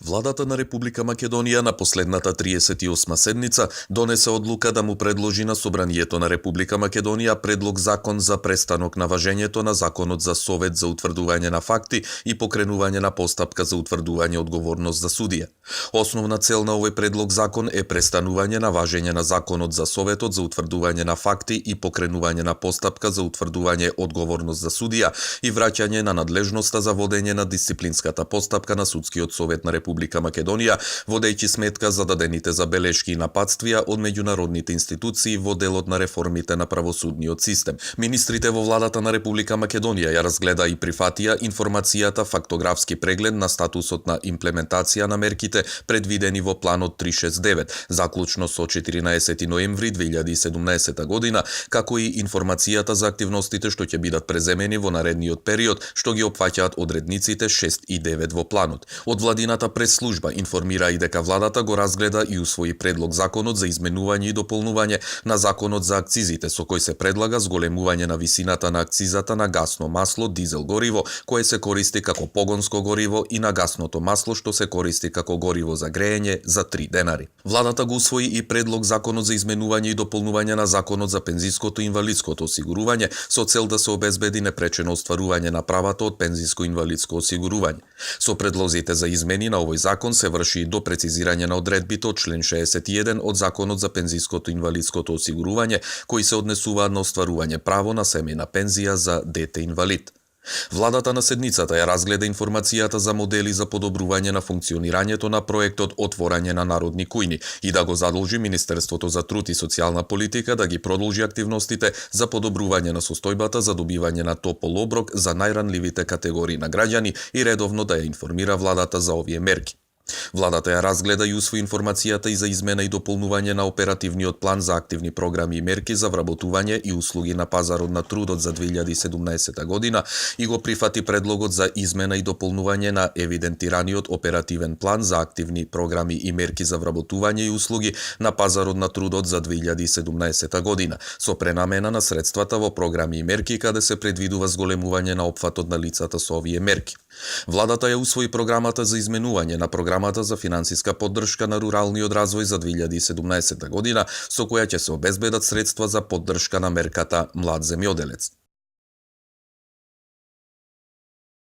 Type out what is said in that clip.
Владата на Република Македонија на последната 38 седница донесе одлука да му предложи на Собранието на Република Македонија предлог закон за престанок на важењето на Законот за Совет за утврдување на факти и покренување на постапка за утврдување одговорност за судија. Основна цел на овој предлог закон е престанување на важење на Законот за Советот за утврдување на факти и покренување на постапка за утврдување одговорност за судија и враќање на надлежноста за водење на дисциплинската постапка на Судскиот совет на Република Македонија, водејќи сметка за дадените забелешки и нападствија од меѓународните институции во делот на реформите на правосудниот систем. Министрите во владата на Република Македонија ја разгледа и прифатија информацијата фактографски преглед на статусот на имплементација на мерките предвидени во планот 369, заклучно со 14 ноември 2017 година, како и информацијата за активностите што ќе бидат преземени во наредниот период, што ги опфаќаат одредниците 6 и 9 во планот. Од владината пресслужба информира и дека владата го разгледа и усвои предлог законот за изменување и дополнување на законот за акцизите, со кој се предлага зголемување на висината на акцизата на гасно масло, дизел гориво, кое се користи како погонско гориво, и на гасното масло што се користи како гориво за греење за 3 денари. Владата го усвои и предлог законот за изменување и дополнување на законот за пензиското и инвалидското осигурување со цел да се обезбеди непречено остварување на правата од пензиско-инвалидско осигурување. Со предлозите за измени на овој закон се врши и допрецизирање на одредбите од член 61 од Законот за пензиското и инвалидското осигурување, кои се однесуваат на остварување право на семејна пензија за дете инвалид. Владата на седницата ја разгледа информацијата за модели за подобрување на функционирањето на проектот Отворање на народни кујни и да го задолжи Министерството за труд и социјална политика да ги продолжи активностите за подобрување на состојбата за добивање на топол оброк за најранливите категории на граѓани и редовно да ја информира владата за овие мерки. Владата ја разгледа и усвои информацијата и за измена и дополнување на оперативниот план за активни програми и мерки за вработување и услуги на пазарот на трудот за 2017 година и го прифати предлогот за измена и дополнување на евидентираниот оперативен план за активни програми и мерки за вработување и услуги на пазарот на трудот за 2017 година, со пренамена на средствата во програми и мерки каде се предвидува зголемување на опфатот на лицата со овие мерки. Владата ја усвои програмата за изменување на програмата за финансиска поддршка на руралниот развој за 2017 година, со која ќе се обезбедат средства за поддршка на мерката Млад земјоделец.